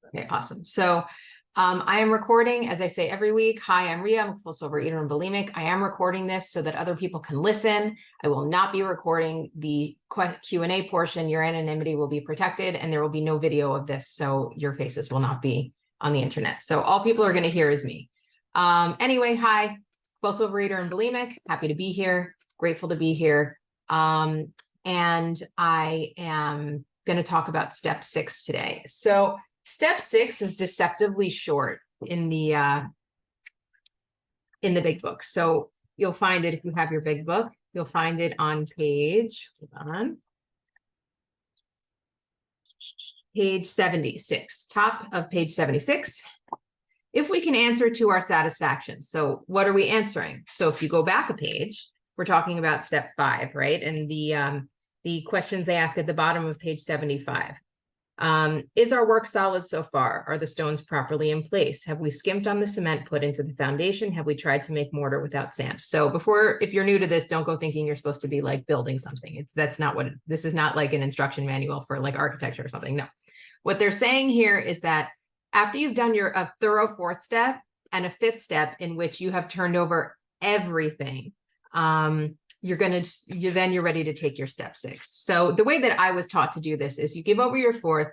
Okay, awesome. So I am recording, as I say every week. Hi, I'm Ria. I'm a compulsive overeater and bulimic. I am recording this so that other people can listen. I will not be recording the Q&A portion. Your anonymity will be protected, and there will be no video of this, so your faces will not be on the internet. So all people are going to hear is me. Anyway, hi, compulsive overeater and bulimic. Happy to be here. Grateful to be here. And I am going to talk about step 6 today. So step 6 is deceptively short in the big book. So you'll find it if you have your big book. You'll find it on page, hold on, page 76, top of page 76. If we can answer to our satisfaction. So what are we answering? So if you go back a page, we're talking about step 5, right? And the questions they ask at the bottom of page 75. Is our work solid so far? Are the stones properly in place? Have we skimped on the cement put into the foundation? Have we tried to make mortar without sand? So if you're new to this, don't go thinking you're supposed to be like building something. That's not what this is, not like an instruction manual for like architecture or something. No, what they're saying here is that after you've done a thorough 4th step and a 5th step in which you have turned over everything, you're ready to take your step 6. So the way that I was taught to do this is you give over your 4th,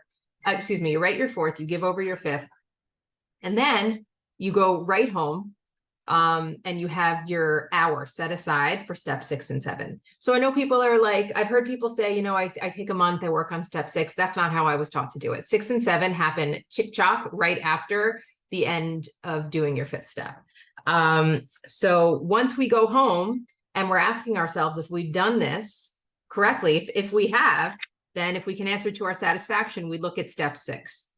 you write your 4th, you give over your 5th, and then you go right home, and you have your hour set aside for step 6 and 7. So I know people are like, I've heard people say, I take a month, I work on step 6. That's not how I was taught to do it. 6 and 7 happen chick-chock right after the end of doing your 5th step. So once we go home, and we're asking ourselves if we've done this correctly, if we have, then if we can answer to our satisfaction, we look at step 6.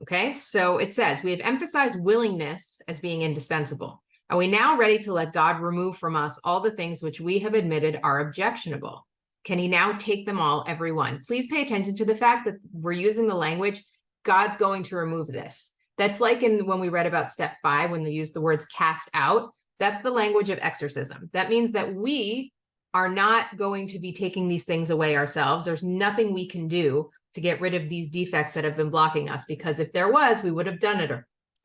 Okay, so it says, we have emphasized willingness as being indispensable. Are we now ready to let God remove from us all the things which we have admitted are objectionable? Can he now take them all, every one? Please pay attention to the fact that we're using the language, God's going to remove this. That's like when we read about step 5, when they use the words cast out. That's the language of exorcism. That means that we are not going to be taking these things away ourselves. There's nothing we can do to get rid of these defects that have been blocking us, because if there was, we would have done it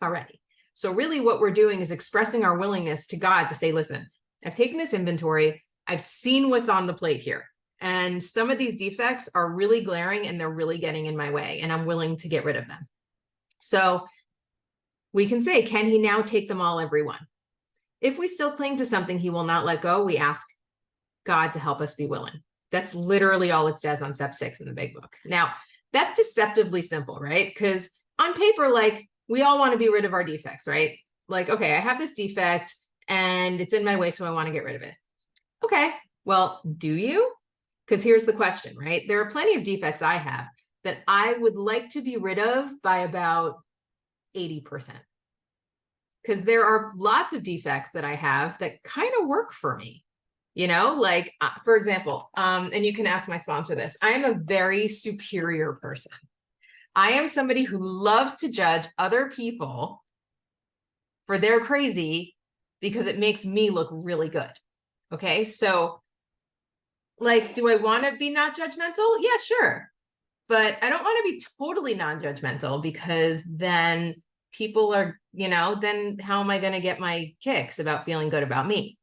already. So really what we're doing is expressing our willingness to God to say, listen, I've taken this inventory. I've seen what's on the plate here. And some of these defects are really glaring and they're really getting in my way, and I'm willing to get rid of them. So we can say, can he now take them all, every one? If we still cling to something he will not let go, we ask God to help us be willing. That's literally all it says on step 6 in the big book. Now, that's deceptively simple, right? Because on paper, like, we all want to be rid of our defects, right? Like, okay, I have this defect and it's in my way, so I want to get rid of it. Okay, well, do you? Because here's the question, right? There are plenty of defects I have that I would like to be rid of by about 80%. Because there are lots of defects that I have that kind of work for me, like, for example, and you can ask my sponsor this, I am a very superior person. I am somebody who loves to judge other people for their crazy because it makes me look really good. Okay, so like, do I want to be not judgmental? Yeah, sure. But I don't want to be totally non-judgmental, because then people are, then how am I going to get my kicks about feeling good about me?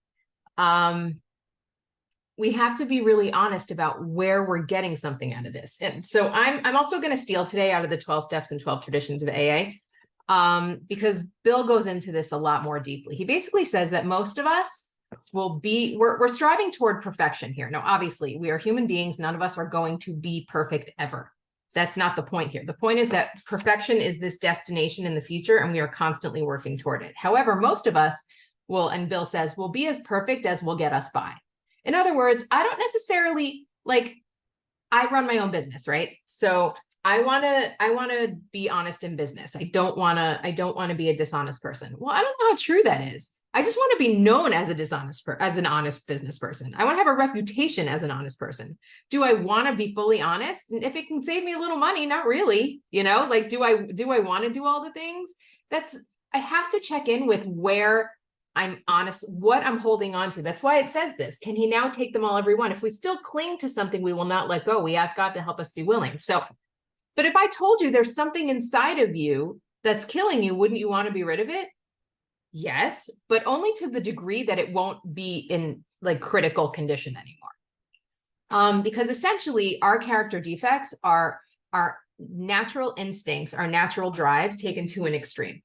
We have to be really honest about where we're getting something out of this. And so I'm also going to steal today out of the 12 steps and 12 traditions of AA, because Bill goes into this a lot more deeply. He basically says that most of us we're striving toward perfection here. Now, obviously, we are human beings. None of us are going to be perfect ever. That's not the point here. The point is that perfection is this destination in the future, and we are constantly working toward it. However, most of us will, and Bill says, will be as perfect as will get us by. In other words, I don't necessarily, like, I run my own business, right? So I want to be honest in business. I don't want to be a dishonest person. Well, I don't know how true that is. I just want to be known as an honest business person. I want to have a reputation as an honest person. Do I want to be fully honest? And if it can save me a little money, not really. Like, do I want to do all the things? I have to check in with where I'm honest, what I'm holding on to. That's why it says this. Can he now take them all, every one? If we still cling to something we will not let go, we ask God to help us be willing. So But if I told you there's something inside of you that's killing you, wouldn't you want to be rid of it? Yes, but only to the degree that it won't be in like critical condition anymore. Because essentially our character defects are our natural instincts, our natural drives taken to an extreme.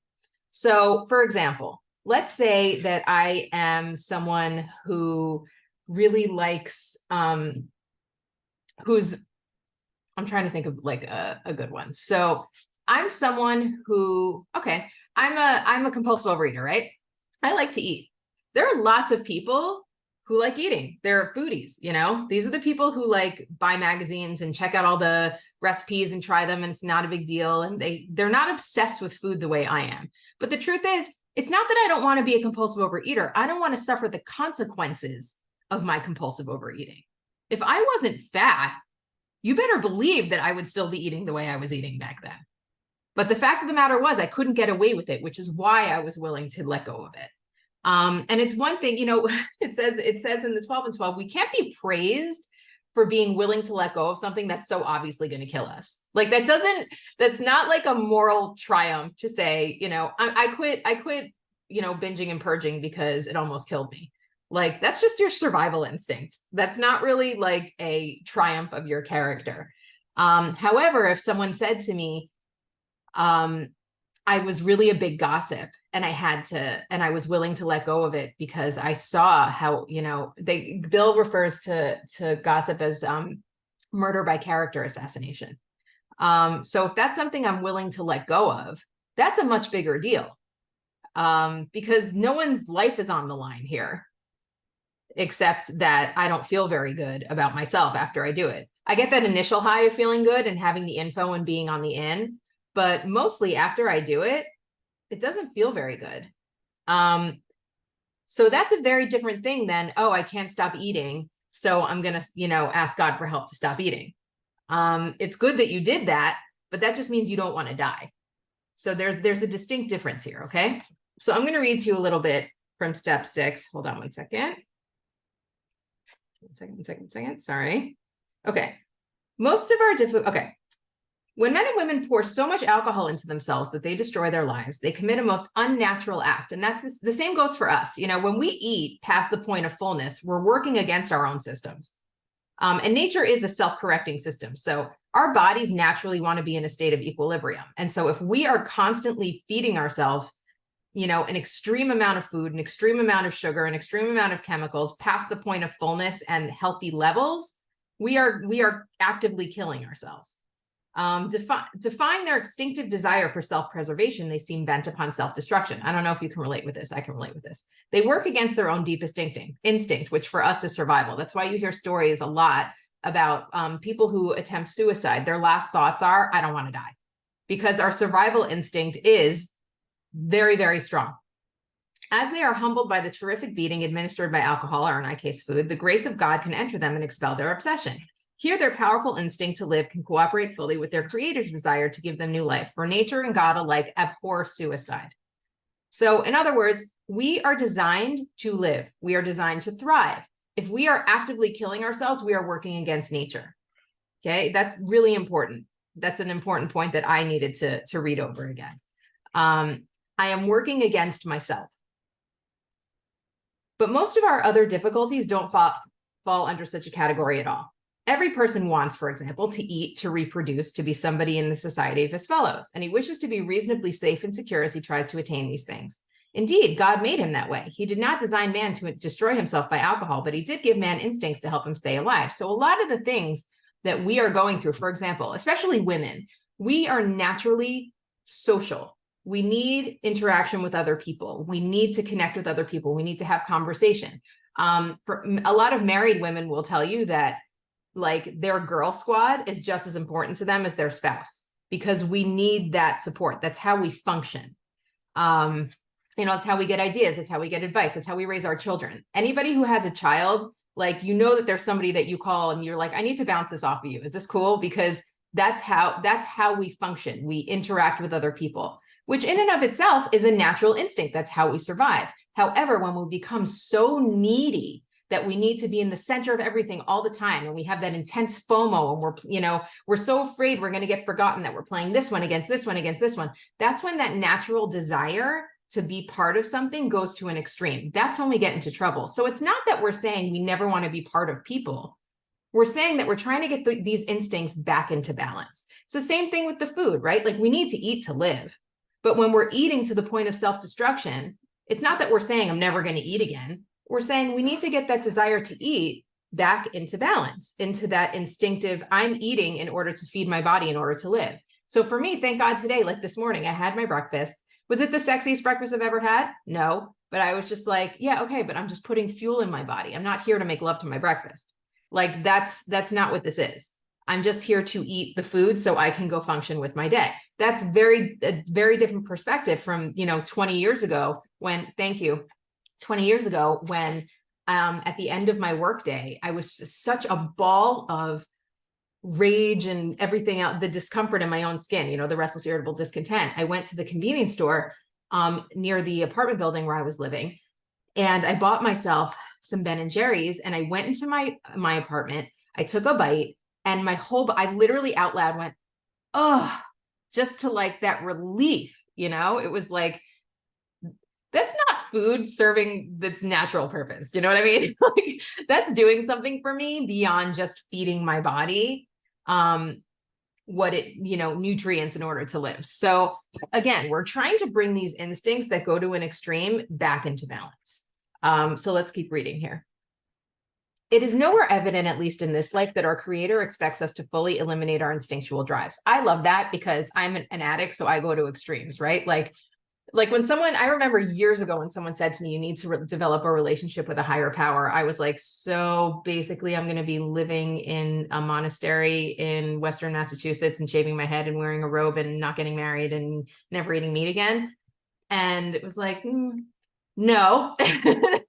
So for example, let's say that I am someone who really likes, who's, I'm trying to think of like a good one. So I'm someone who, okay, I'm a compulsive overeater, right? I like to eat. There are lots of people who like eating. They're foodies, you know? These are the people who like buy magazines and check out all the recipes and try them, and it's not a big deal. And they're not obsessed with food the way I am. But the truth is, it's not that I don't want to be a compulsive overeater. I don't want to suffer the consequences of my compulsive overeating. If I wasn't fat, you better believe that I would still be eating the way I was eating back then. But the fact of the matter was I couldn't get away with it, which is why I was willing to let go of it. And it's one thing, you know, it says in the 12 and 12, we can't be praised for being willing to let go of something that's so obviously going to kill us. Like that's not like a moral triumph to say, you know, I quit, you know, binging and purging because it almost killed me. Like, that's just your survival instinct. That's not really like a triumph of your character. However, if someone said to me, I was really a big gossip and I was willing to let go of it because I saw how, you know, Bill refers to gossip as murder by character assassination. So if that's something I'm willing to let go of, that's a much bigger deal. Because no one's life is on the line here, except that I don't feel very good about myself after I do it. I get that initial high of feeling good and having the info and being on the in, but mostly after I do it, it doesn't feel very good. So that's a very different thing than, oh, I can't stop eating, so I'm going to, you know, ask God for help to stop eating. It's good that you did that, but that just means you don't want to die. So there's a distinct difference here, okay? So I'm going to read to you a little bit from step 6. Hold on one second. One second. Sorry. Okay. Most of our okay. When men and women pour so much alcohol into themselves that they destroy their lives, they commit a most unnatural act. And that's the same goes for us. You know, when we eat past the point of fullness, we're working against our own systems. And nature is a self-correcting system. So our bodies naturally want to be in a state of equilibrium. And so if we are constantly feeding ourselves, you know, an extreme amount of food, an extreme amount of sugar, an extreme amount of chemicals past the point of fullness and healthy levels, we are actively killing ourselves. Define their instinctive desire for self-preservation, they seem bent upon self-destruction. I don't know if you can relate with this. I can relate with this. They work against their own deepest instinct, which for us is survival. That's why you hear stories a lot about people who attempt suicide. Their last thoughts are, I don't want to die, because our survival instinct is very, very strong. As they are humbled by the terrific beating administered by alcohol, or in our case, food, the grace of God can enter them and expel their obsession. Here, their powerful instinct to live can cooperate fully with their creator's desire to give them new life, for nature and God alike abhor suicide. So in other words, we are designed to live. We are designed to thrive. If we are actively killing ourselves, we are working against nature. Okay, that's really important. That's an important point that I needed to read over again. I am working against myself. But most of our other difficulties don't fall under such a category at all. Every person wants, for example, to eat, to reproduce, to be somebody in the society of his fellows, and he wishes to be reasonably safe and secure as he tries to attain these things. Indeed, God made him that way. He did not design man to destroy himself by alcohol, but he did give man instincts to help him stay alive. So a lot of the things that we are going through, for example, especially women, we are naturally social. We need interaction with other people. We need to connect with other people. We need to have conversation. For a lot of married women will tell you that like their girl squad is just as important to them as their spouse, because we need that support. That's how we function. You know, it's how we get ideas. It's how we get advice. That's how we raise our children. Anybody who has a child, like, you know that there's somebody that you call and you're like, I need to bounce this off of you. Is this cool? Because that's how we function. We interact with other people, which in and of itself is a natural instinct. That's how we survive. However, when we become so needy that we need to be in the center of everything all the time. And we have that intense FOMO, and we're so afraid we're going to get forgotten that we're playing this one against this one against this one. That's when that natural desire to be part of something goes to an extreme. That's when we get into trouble. So it's not that we're saying we never want to be part of people. We're saying that we're trying to get these instincts back into balance. It's the same thing with the food, right? Like we need to eat to live. But when we're eating to the point of self-destruction, it's not that we're saying I'm never going to eat again. We're saying we need to get that desire to eat back into balance, into that instinctive, I'm eating in order to feed my body in order to live. So for me, thank God today, like this morning, I had my breakfast. Was it the sexiest breakfast I've ever had? No, but I was just like, yeah, okay, but I'm just putting fuel in my body. I'm not here to make love to my breakfast. Like that's not what this is. I'm just here to eat the food so I can go function with my day. That's a very different perspective from, 20 years ago when, thank you, 20 years ago when at the end of my workday, I was such a ball of rage and everything else, the discomfort in my own skin, the restless, irritable discontent. I went to the convenience store near the apartment building where I was living, and I bought myself some Ben & Jerry's, and I went into my apartment. I took a bite, and I literally out loud went, oh, just to like that relief, it was like, that's not food serving its natural purpose. You know what I mean? Like, that's doing something for me beyond just feeding my body, nutrients in order to live. So again, we're trying to bring these instincts that go to an extreme back into balance. So let's keep reading here. It is nowhere evident, at least in this life, that our Creator expects us to fully eliminate our instinctual drives. I love that because I'm an addict, so I go to extremes, right? Like when I remember years ago when someone said to me, you need to develop a relationship with a higher power. I was like, so basically I'm going to be living in a monastery in Western Massachusetts and shaving my head and wearing a robe and not getting married and never eating meat again. And it was like, no,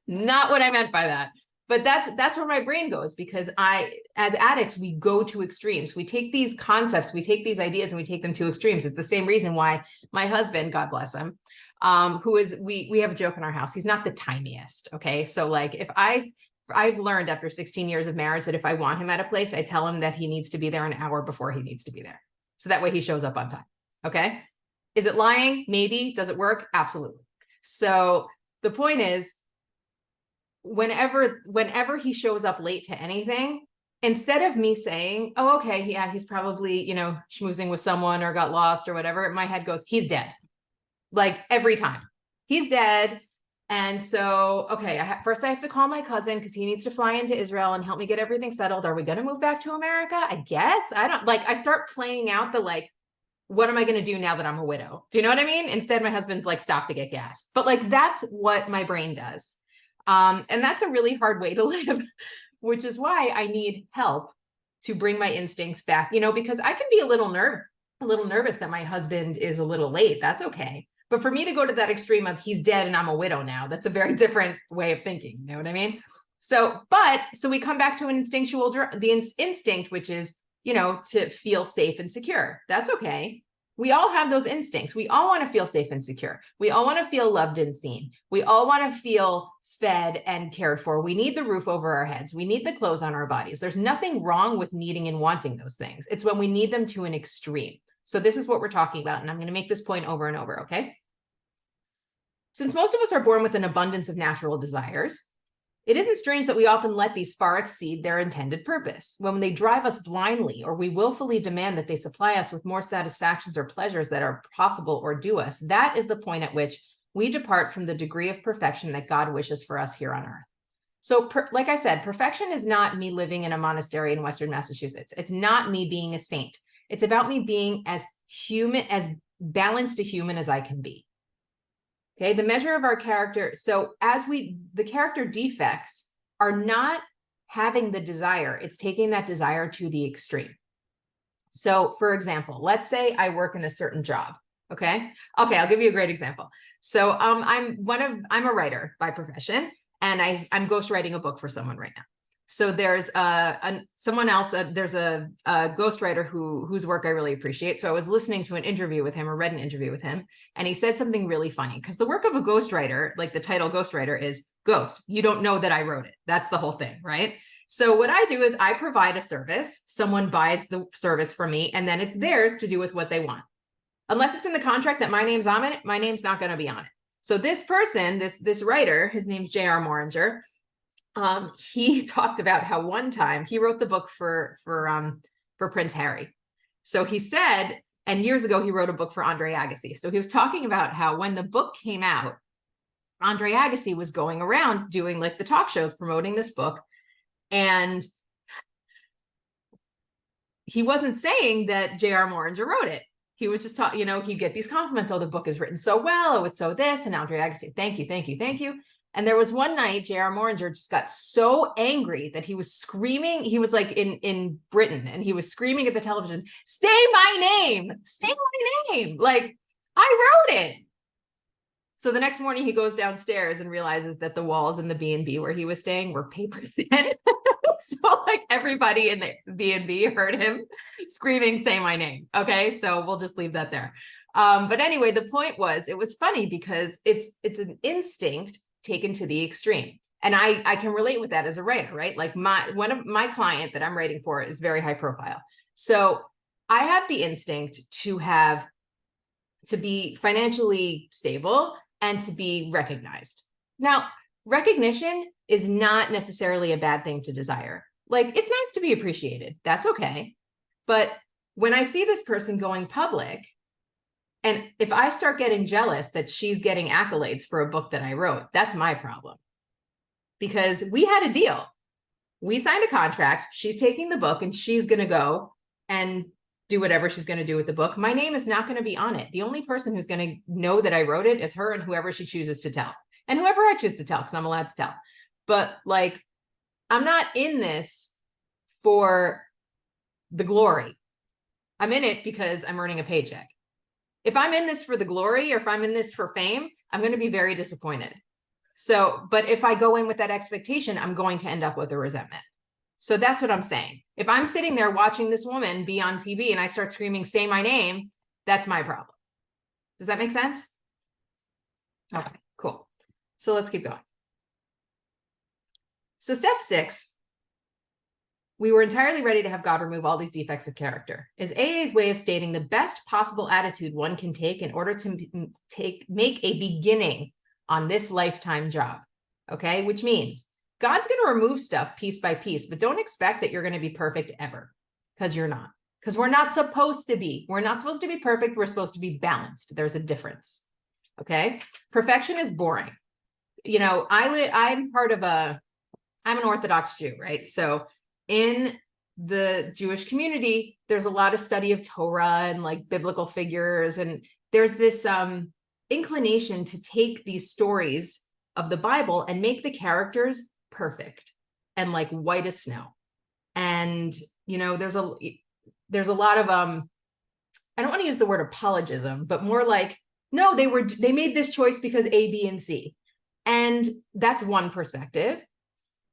not what I meant by that. But that's where my brain goes, because as addicts, we go to extremes. We take these concepts, we take these ideas, and we take them to extremes. It's the same reason why my husband, God bless him, we have a joke in our house. He's not the tiniest. Okay. So like I've learned after 16 years of marriage that if I want him at a place, I tell him that he needs to be there an hour before he needs to be there. So that way he shows up on time. Okay. Is it lying? Maybe. Does it work? Absolutely. So the point is, whenever he shows up late to anything, instead of me saying, oh, okay, yeah, he's probably, schmoozing with someone or got lost or whatever, my head goes, he's dead. Like every time he's dead. And so, okay, first I have to call my cousin because he needs to fly into Israel and help me get everything settled. Are we going to move back to America? I guess. I start playing out the, like, what am I going to do now that I'm a widow? Do you know what I mean? Instead, my husband's like, stop to get gas. But like, that's what my brain does. And that's a really hard way to live, which is why I need help to bring my instincts back, because I can be a little nervous that my husband is a little late. That's okay. But for me to go to that extreme of he's dead and I'm a widow now, that's a very different way of thinking. You know what I mean? So we come back to an instinctual, the instinct, which is, to feel safe and secure. That's okay. We all have those instincts. We all want to feel safe and secure. We all want to feel loved and seen. We all want to feel fed and cared for. We need the roof over our heads. We need the clothes on our bodies. There's nothing wrong with needing and wanting those things. It's when we need them to an extreme. So this is what we're talking about. And I'm going to make this point over and over. Okay. Since most of us are born with an abundance of natural desires, it isn't strange that we often let these far exceed their intended purpose. When they drive us blindly, or we willfully demand that they supply us with more satisfactions or pleasures that are possible or due us, that is the point at which we depart from the degree of perfection that God wishes for us here on earth. So like I said, perfection is not me living in a monastery in Western Massachusetts. It's not me being a saint. It's about me being as balanced a human as I can be. Okay, the measure of our character. So the character defects are not having the desire. It's taking that desire to the extreme. So for example, let's say I work in a certain job. Okay, I'll give you a great example. So I'm a writer by profession, and I'm ghostwriting a book for someone right now. So there's someone else, there's a ghostwriter whose work I really appreciate. So I was listening to an interview with him, or read an interview with him, and he said something really funny, because the work of a ghostwriter, like the title ghostwriter, is ghost. You don't know that I wrote it. That's the whole thing, right? So what I do is I provide a service, someone buys the service from me, and then it's theirs to do with what they want. Unless it's in the contract that my name's on it, my name's not going to be on it. So this person, this writer, his name's J.R. Moringer. He talked about how one time he wrote the book for Prince Harry. So he said, and years ago he wrote a book for Andre Agassi. So he was talking about how when the book came out, Andre Agassi was going around doing like the talk shows promoting this book, and he wasn't saying that J.R. Moringer wrote it. He was just talking, he'd get these compliments. Oh, the book is written so well. Oh, it's so this. And Andre Agassi, thank you, thank you, thank you. And there was one night, J.R. Moringer just got so angry that he was screaming. He was like in Britain, and he was screaming at the television, say my name, say my name. Like, I wrote it. So the next morning he goes downstairs and realizes that the walls in the B&B where he was staying were paper thin. So like everybody in the B&B heard him screaming, say my name. Okay, so we'll just leave that there. But anyway, the point was, it was funny because it's an instinct taken to the extreme. And I can relate with that as a writer, right? Like one of my client that I'm writing for is very high profile. So I have the instinct to be financially stable and to be recognized. Now, recognition is not necessarily a bad thing to desire. Like, it's nice to be appreciated. That's okay. But when I see this person going public, and if I start getting jealous that she's getting accolades for a book that I wrote, that's my problem. Because we had a deal. We signed a contract. She's taking the book and she's going to go and do whatever she's going to do with the book. My name is not going to be on it. The only person who's going to know that I wrote it is her and whoever she chooses to tell. And whoever I choose to tell, because I'm allowed to tell. But like, I'm not in this for the glory. I'm in it because I'm earning a paycheck. If I'm in this for the glory, or if I'm in this for fame, I'm going to be very disappointed. So, but if I go in with that expectation, I'm going to end up with a resentment. So that's what I'm saying. If I'm sitting there watching this woman be on TV and I start screaming, say my name, that's my problem. Does that make sense? Okay, cool. So let's keep going. So step 6, we were entirely ready to have God remove all these defects of character, is AA's way of stating the best possible attitude one can take in order to make a beginning on this lifetime job. Okay, which means God's going to remove stuff piece by piece, but don't expect that you're going to be perfect ever, because you're not. Because we're not supposed to be. We're not supposed to be perfect. We're supposed to be balanced. There's a difference. Okay, perfection is boring. I'm an Orthodox Jew, right? So in the Jewish community, there's a lot of study of Torah and like biblical figures. And there's this inclination to take these stories of the Bible and make the characters perfect and like white as snow. And, there's a lot of, I don't want to use the word apologism, but more like, no, they made this choice because A, B, and C. And that's one perspective.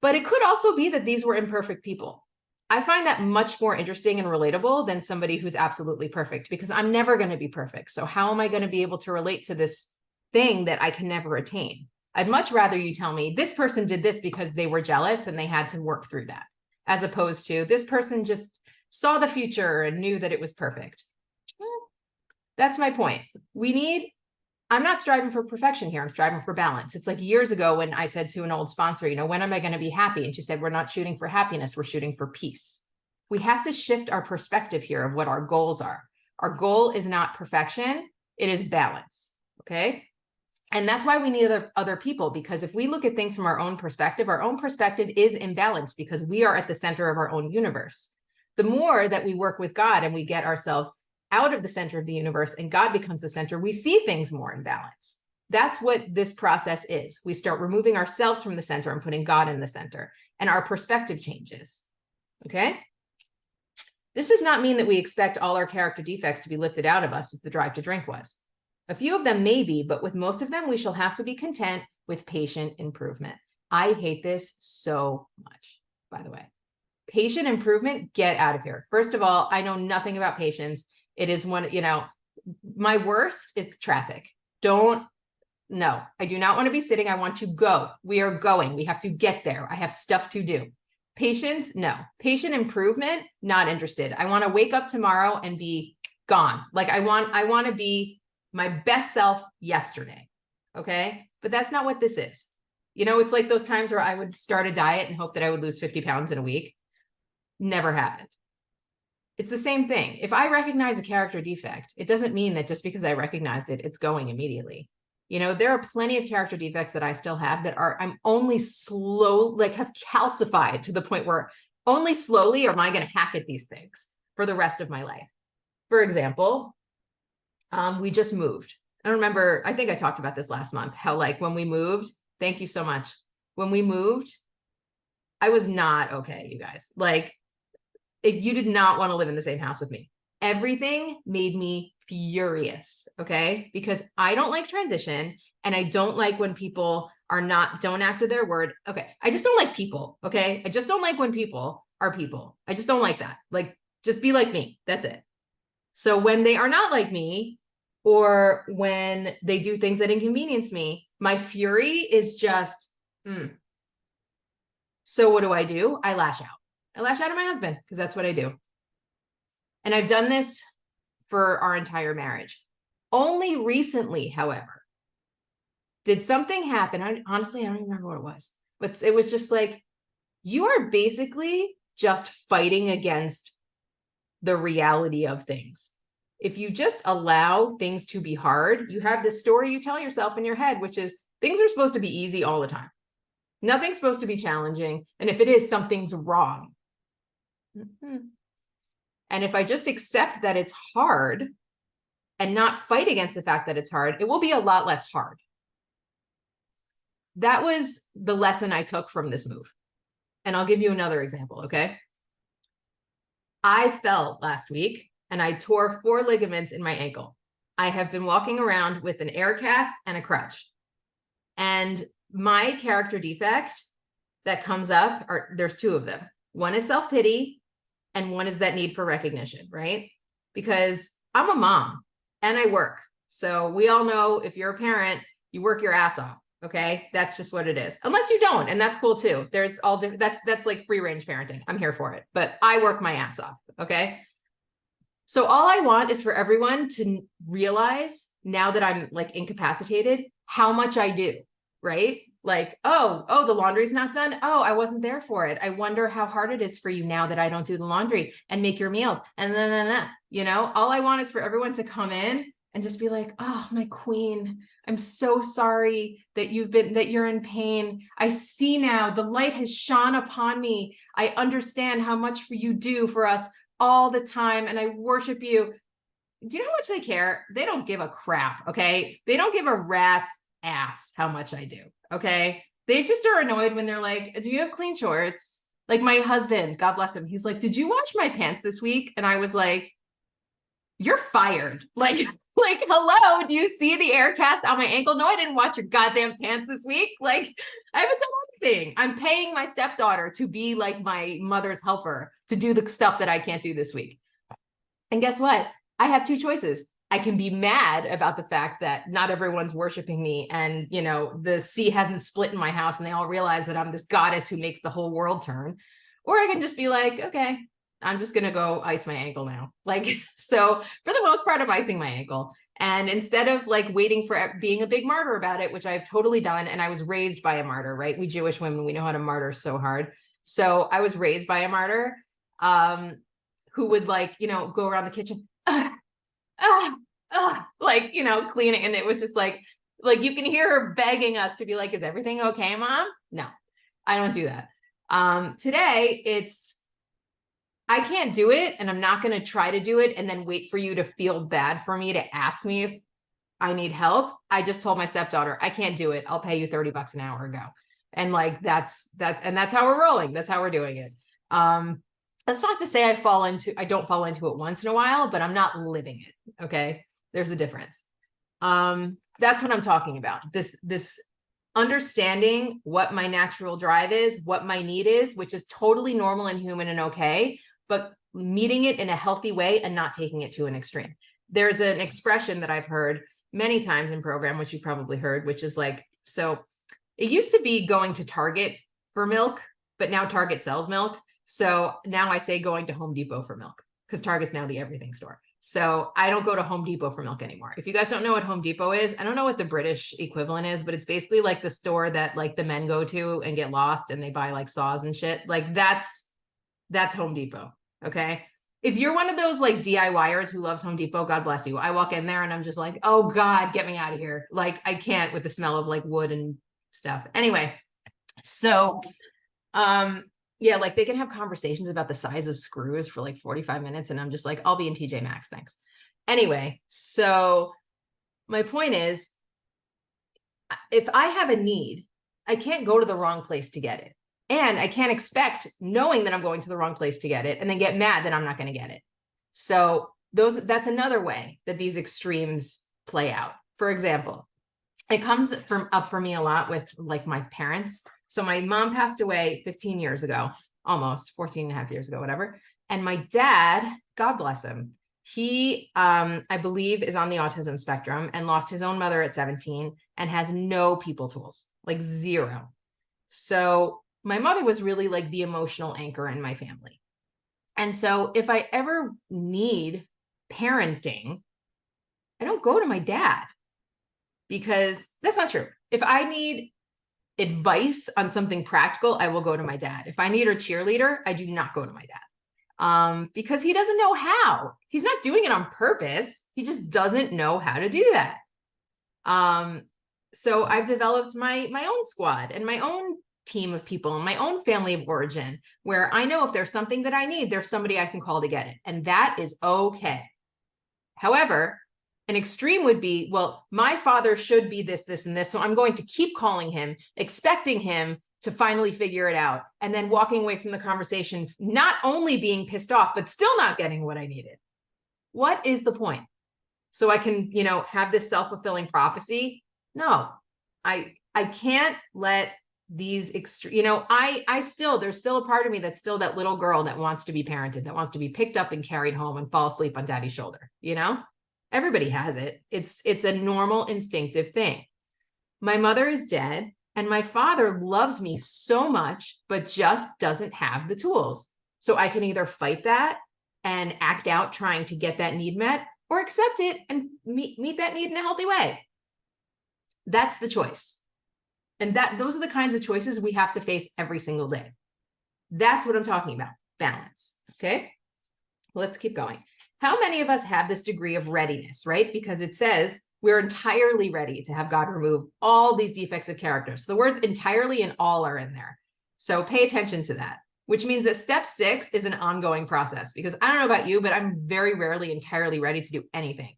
But it could also be that these were imperfect people. I find that much more interesting and relatable than somebody who's absolutely perfect, because I'm never going to be perfect. So how am I going to be able to relate to this thing that I can never attain? I'd much rather you tell me this person did this because they were jealous and they had to work through that, as opposed to this person just saw the future and knew that it was perfect. That's my point. I'm not striving for perfection here. I'm striving for balance. It's like years ago when I said to an old sponsor, when am I going to be happy? And she said, we're not shooting for happiness. We're shooting for peace. We have to shift our perspective here of what our goals are. Our goal is not perfection. It is balance. Okay. And that's why we need other people, because if we look at things from our own perspective is imbalanced because we are at the center of our own universe. The more that we work with God and we get ourselves out of the center of the universe and God becomes the center, we see things more in balance. That's what this process is. We start removing ourselves from the center and putting God in the center, and our perspective changes. Okay. This does not mean that we expect all our character defects to be lifted out of us as the drive to drink was. A few of them may be, but with most of them, we shall have to be content with patient improvement. I hate this so much. by the way. Patient improvement, get out of here. First of all, I know nothing about patience. It is one, my worst is traffic. No, I do not want to be sitting. I want to go. We are going. We have to get there. I have stuff to do. Patience, no. Patient improvement, not interested. I want to wake up tomorrow and be gone. Like I want to be my best self yesterday. Okay. But that's not what this is. It's like those times where I would start a diet and hope that I would lose 50 pounds in a week. Never happened. It's the same thing. If I recognize a character defect, it doesn't mean that just because I recognized it, it's going immediately. There are plenty of character defects that I still have that I'm only slow, like have calcified to the point where only slowly am I going to hack at these things for the rest of my life. For example, we just moved. I remember, I think I talked about this last month, how like when we moved, thank you so much. When we moved, I was not okay, you guys. Like, you did not want to live in the same house with me. Everything made me furious, okay? Because I don't like transition, and I don't like when people don't act to their word. Okay, I just don't like people, okay? I just don't like when people are people. I just don't like that. Like, just be like me. That's it. So when they are not like me, or when they do things that inconvenience me, my fury is just, So what do? I lash out. I lash out at my husband because that's what I do. And I've done this for our entire marriage. Only recently, however, did something happen. Honestly, I don't even remember what it was, but it was just like, you are basically just fighting against the reality of things. If you just allow things to be hard, you have this story you tell yourself in your head, which is things are supposed to be easy all the time. Nothing's supposed to be challenging. And if it is, something's wrong. And if I just accept that it's hard and not fight against the fact that it's hard, it will be a lot less hard. That was the lesson I took from this move. And I'll give you another example, okay? I fell last week and I tore 4 ligaments in my ankle. I have been walking around with an air cast and a crutch. And my character defect that comes up, there's 2 of them. One is self-pity and one is that need for recognition, right? Because I'm a mom and I work. So we all know if you're a parent, you work your ass off. Okay. That's just what it is. Unless you don't. And that's cool too. There's all different, that's like free range parenting. I'm here for it, but I work my ass off. Okay. So all I want is for everyone to realize now that I'm like incapacitated, how much I do, right? Like, oh, the laundry's not done. Oh, I wasn't there for it. I wonder how hard it is for you now that I don't do the laundry and make your meals. And then, all I want is for everyone to come in and just be like, oh, my queen, I'm so sorry that you're in pain. I see now the light has shone upon me. I understand how much you do for us all the time. And I worship you. Do you know how much they care? They don't give a crap. Okay. They don't give a rat's ass how much I do. Okay. They just are annoyed when they're like, do you have clean shorts? Like my husband, God bless him. He's like, did you wash my pants this week? And I was like, you're fired. Like, hello, do you see the air cast on my ankle? No, I didn't wash your goddamn pants this week. Like, I haven't done anything. I'm paying my stepdaughter to be like my mother's helper to do the stuff that I can't do this week. And guess what? I have 2 choices. I can be mad about the fact that not everyone's worshiping me and, the sea hasn't split in my house and they all realize that I'm this goddess who makes the whole world turn. Or I can just be like, okay, I'm just going to go ice my ankle now. Like, so for the most part, I'm icing my ankle. And instead of like waiting for being a big martyr about it, which I've totally done. And I was raised by a martyr, right? We Jewish women, we know how to martyr so hard. So I was raised by a martyr who would like, go around the kitchen, like, cleaning. And it was just like you can hear her begging us to be like, is everything okay, Mom? No, I don't do that. Today I can't do it and I'm not going to try to do it and then wait for you to feel bad for me to ask me if I need help. I just told my stepdaughter, I can't do it. I'll pay you $30 an hour and go. And like, that's how we're rolling. That's how we're doing it. That's not to say I don't fall into it once in a while, but I'm not living it. Okay. There's a difference. That's what I'm talking about. This understanding what my natural drive is, what my need is, which is totally normal and human and okay, but meeting it in a healthy way and not taking it to an extreme. There's an expression that I've heard many times in program, which you've probably heard, which is like, so it used to be going to Target for milk, but now Target sells milk. So now I say going to Home Depot for milk, because Target's now the everything store. So I don't go to Home Depot for milk anymore. If you guys don't know what Home Depot is, I don't know what the British equivalent is, but it's basically like the store that like the men go to and get lost and they buy like saws and shit. Like that's Home Depot. Okay. If you're one of those like DIYers who loves Home Depot, God bless you. I walk in there and I'm just like, oh God, get me out of here. Like I can't with the smell of like wood and stuff. Anyway, so yeah, like they can have conversations about the size of screws for like 45 minutes. And I'm just like, I'll be in TJ Maxx, thanks. Anyway, so my point is, if I have a need, I can't go to the wrong place to get it. And I can't expect knowing that I'm going to the wrong place to get it and then get mad that I'm not going to get it. So that's another way that these extremes play out. For example, it comes up for me a lot with like my parents. So my mom passed away 15 years ago, almost 14 and a half years ago, whatever. And my dad, God bless him, he, I believe, is on the autism spectrum and lost his own mother at 17 and has no people tools, like zero. So my mother was really like the emotional anchor in my family. And so if I ever need parenting, I don't go to my dad, because that's not true. If I need advice on something practical, I will go to my dad. If I need a cheerleader, I do not go to my dad, because he doesn't know how. He's not doing it on purpose. He just doesn't know how to do that. So I've developed my own squad and my own team of people and my own family of origin, where I know if there's something that I need, there's somebody I can call to get it. And that is okay. However, an extreme would be, well, my father should be this, this, and this. So I'm going to keep calling him, expecting him to finally figure it out. And then walking away from the conversation, not only being pissed off, but still not getting what I needed. What is the point? So I can, have this self-fulfilling prophecy? No, I can't let these extreme, there's still a part of me that's still that little girl that wants to be parented, that wants to be picked up and carried home and fall asleep on daddy's shoulder, Everybody has it. It's a normal instinctive thing. My mother is dead and my father loves me so much, but just doesn't have the tools. So I can either fight that and act out trying to get that need met, or accept it and meet that need in a healthy way. That's the choice. And those are the kinds of choices we have to face every single day. That's what I'm talking about. Balance. Okay. Let's keep going. How many of us have this degree of readiness, right? Because it says we're entirely ready to have God remove all these defects of character. So the words entirely and all are in there. So pay attention to that, which means that step 6 is an ongoing process, because I don't know about you, but I'm very rarely entirely ready to do anything.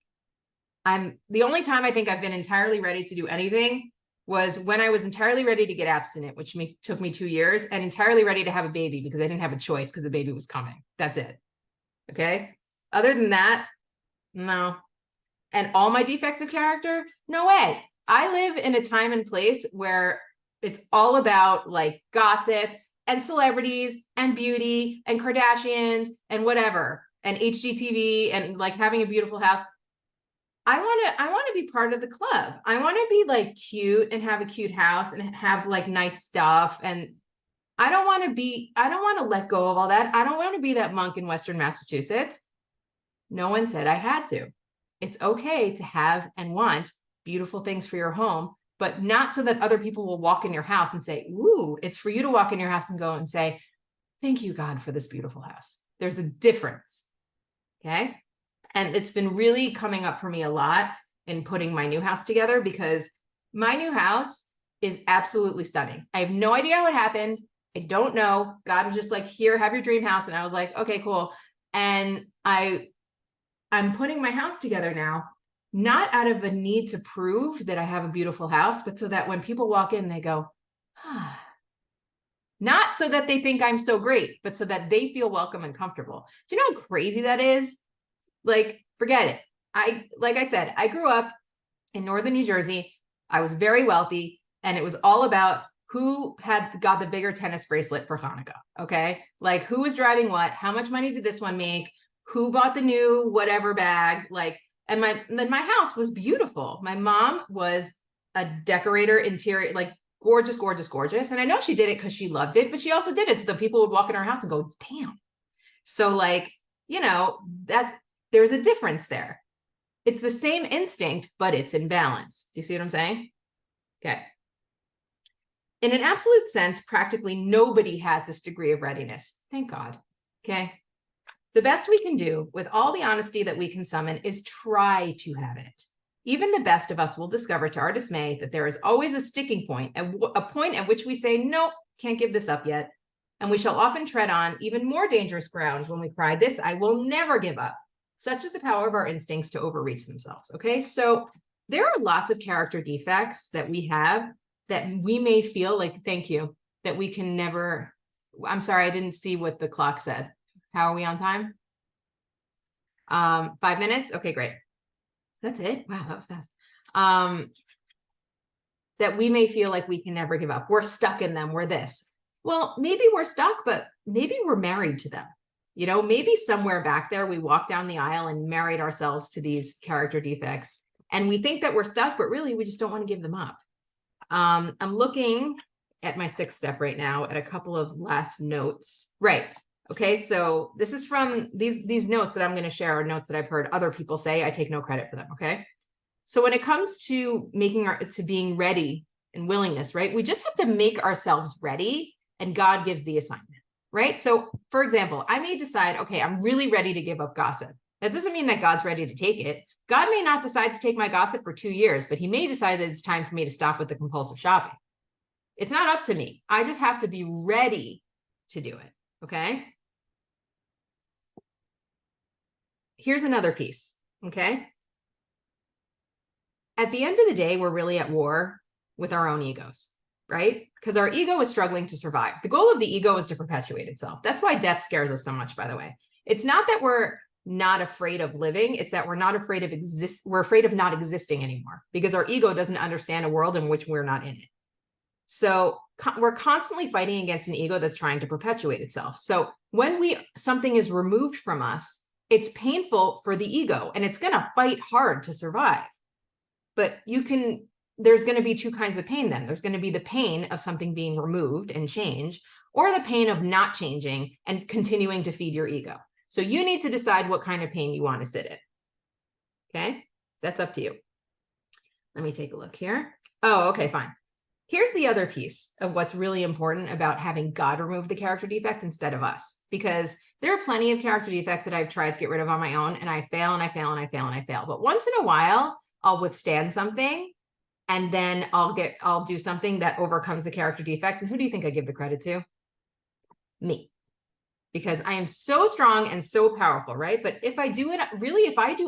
The only time I think I've been entirely ready to do anything was when I was entirely ready to get abstinent, which took me 2 years, and entirely ready to have a baby because I didn't have a choice because the baby was coming. That's it. Okay. Other than that, no. And all my defects of character, no way. I live in a time and place where it's all about like gossip and celebrities and beauty and Kardashians and whatever, and HGTV and like having a beautiful house. I want to be part of the club. I want to be like cute and have a cute house and have like nice stuff. And I don't want to let go of all that. I don't want to be that monk in Western Massachusetts. No one said I had to. It's okay to have and want beautiful things for your home, but not so that other people will walk in your house and say, ooh, it's for you to walk in your house and go and say, thank you, God, for this beautiful house. There's a difference. Okay. And it's been really coming up for me a lot in putting my new house together, because my new house is absolutely stunning. I have no idea how it happened. I don't know. God was just like, here, have your dream house. And I was like, okay, cool. And I'm putting my house together now, not out of a need to prove that I have a beautiful house, but so that when people walk in, they go, ah. Not so that they think I'm so great, but so that they feel welcome and comfortable. Do you know how crazy that is? Like, forget it. Like I said, I grew up in northern New Jersey. I was very wealthy. And it was all about who had got the bigger tennis bracelet for Hanukkah. Okay. Like who was driving what, how much money did this one make? Who bought the new whatever bag? Like, and then my house was beautiful. My mom was a decorator, interior, like gorgeous, gorgeous, gorgeous. And I know she did it because she loved it, but she also did it so that people would walk in her house and go, damn. So like, you know, that there's a difference there. It's the same instinct, but it's in balance. Do you see what I'm saying? Okay. In an absolute sense, practically nobody has this degree of readiness. Thank God. Okay. The best we can do with all the honesty that we can summon is try to have it. Even the best of us will discover to our dismay that there is always a sticking point, a point at which we say, nope, can't give this up yet. And we shall often tread on even more dangerous ground when we cry, this I will never give up. Such is the power of our instincts to overreach themselves. Okay, so there are lots of character defects that we have that we may feel like, thank you, that we can never, I'm sorry, I didn't see what the clock said. How are we on time? 5 minutes? Okay, great. That's it. Wow, that was fast. That we may feel like we can never give up. We're stuck in them. We're this. Well, maybe we're stuck, but maybe we're married to them. You know, maybe somewhere back there, we walked down the aisle and married ourselves to these character defects. And we think that we're stuck, but really we just don't want to give them up. I'm looking at my 6th step right now at a couple of last notes. Right. Okay. So this is from these notes that I'm going to share are notes that I've heard other people say. I take no credit for them. Okay. So when it comes to being ready and willingness, right, we just have to make ourselves ready and God gives the assignment. Right. So for example, I may decide, okay, I'm really ready to give up gossip. That doesn't mean that God's ready to take it. God may not decide to take my gossip for 2 years, but he may decide that it's time for me to stop with the compulsive shopping. It's not up to me. I just have to be ready to do it. Okay. Here's another piece. Okay. At the end of the day, we're really at war with our own egos, right? Because our ego is struggling to survive. The goal of the ego is to perpetuate itself. That's why death scares us so much, by the way. It's not that we're not afraid of living. It's that we're afraid of not existing anymore because our ego doesn't understand a world in which we're not in it. So we're constantly fighting against an ego that's trying to perpetuate itself. So when something is removed from us, it's painful for the ego and it's going to fight hard to survive. But there's going to be 2 kinds of pain then. There's going to be the pain of something being removed and changed, or the pain of not changing and continuing to feed your ego. So you need to decide what kind of pain you want to sit in. Okay, that's up to you. Let me take a look here. Oh, okay, fine. Here's the other piece of what's really important about having God remove the character defect instead of us, because there are plenty of character defects that I've tried to get rid of on my own, and I fail and I fail and I fail and I fail. But once in a while, I'll withstand something, and then I'll do something that overcomes the character defect. And who do you think I give the credit to? Me. Because I am so strong and so powerful, right? But if I do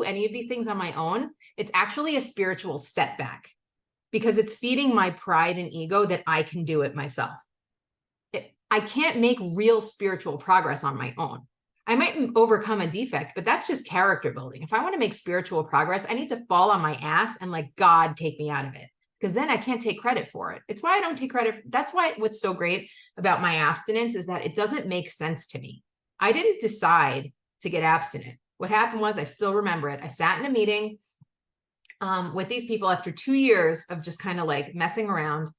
any of these things on my own, it's actually a spiritual setback because it's feeding my pride and ego that I can do it myself. I can't make real spiritual progress on my own. I might overcome a defect, but that's just character building. If I want to make spiritual progress, I need to fall on my ass and like God take me out of it, because then I can't take credit for it. It's why I don't take credit. That's why what's so great about my abstinence is that it doesn't make sense to me. I didn't decide to get abstinent. What happened was, I still remember it. I sat in a meeting with these people after 2 years of just kind of like messing around,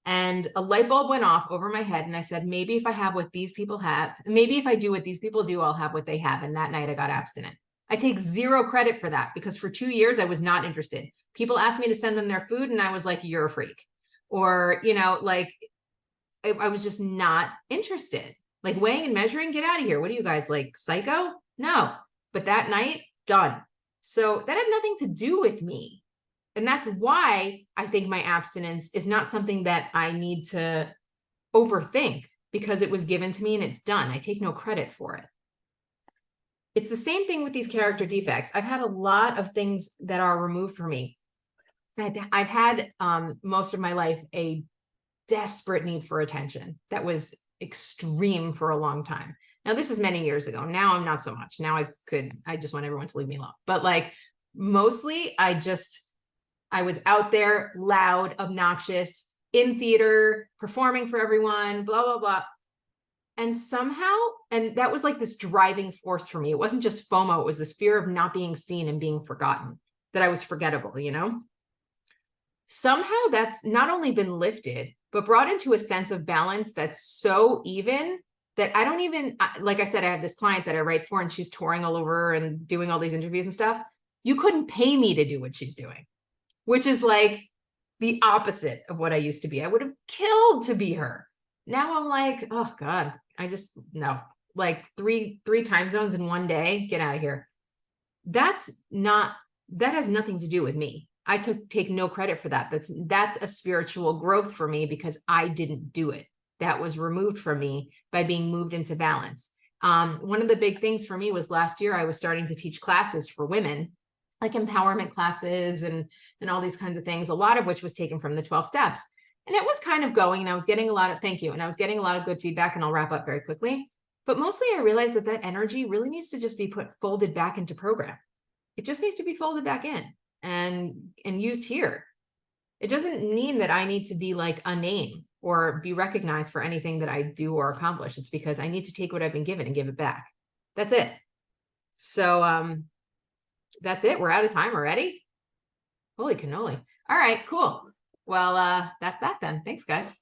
and a light bulb went off over my head. And I said, maybe if I have what these people have, maybe if I do what these people do, I'll have what they have. And that night I got abstinent. I take 0 credit for that because for 2 years I was not interested. People asked me to send them their food and I was like, you're a freak. Or, you know, like I was just not interested. Like weighing and measuring, get out of here. What are you guys, like psycho? No. But that night, done. So that had nothing to do with me. And that's why I think my abstinence is not something that I need to overthink, because it was given to me and it's done. I take no credit for it. It's the same thing with these character defects. I've had a lot of things that are removed from me. I've had most of my life a desperate need for attention that was extreme for a long time. Now, this is many years ago. Now I'm not so much. Now I just want everyone to leave me alone. But like mostly I was out there, loud, obnoxious, in theater, performing for everyone, blah, blah, blah. And somehow, and that was like this driving force for me. It wasn't just FOMO, it was this fear of not being seen and being forgotten, that I was forgettable, you know? Somehow that's not only been lifted, but brought into a sense of balance that's so even that I don't even, like I said, I have this client that I write for and she's touring all over and doing all these interviews and stuff. You couldn't pay me to do what she's doing, which is like the opposite of what I used to be. I would have killed to be her. Now I'm like, oh God, I just, no, like three time zones in one day, get out of here. That has nothing to do with me. I take no credit for that. That's a spiritual growth for me because I didn't do it. That was removed from me by being moved into balance. One of the big things for me was last year, I was starting to teach classes for women, like empowerment classes and all these kinds of things, a lot of which was taken from the 12 steps. And it was kind of going, and I was getting a lot of, thank you. And I was getting a lot of good feedback, and I'll wrap up very quickly. But mostly I realized that energy really needs to just be folded back into program. It just needs to be folded back in and used here. It doesn't mean that I need to be like a name or be recognized for anything that I do or accomplish. It's because I need to take what I've been given and give it back. That's it. So that's it. We're out of time already. Holy cannoli. All right, cool. Well, that's that then. Thanks, guys.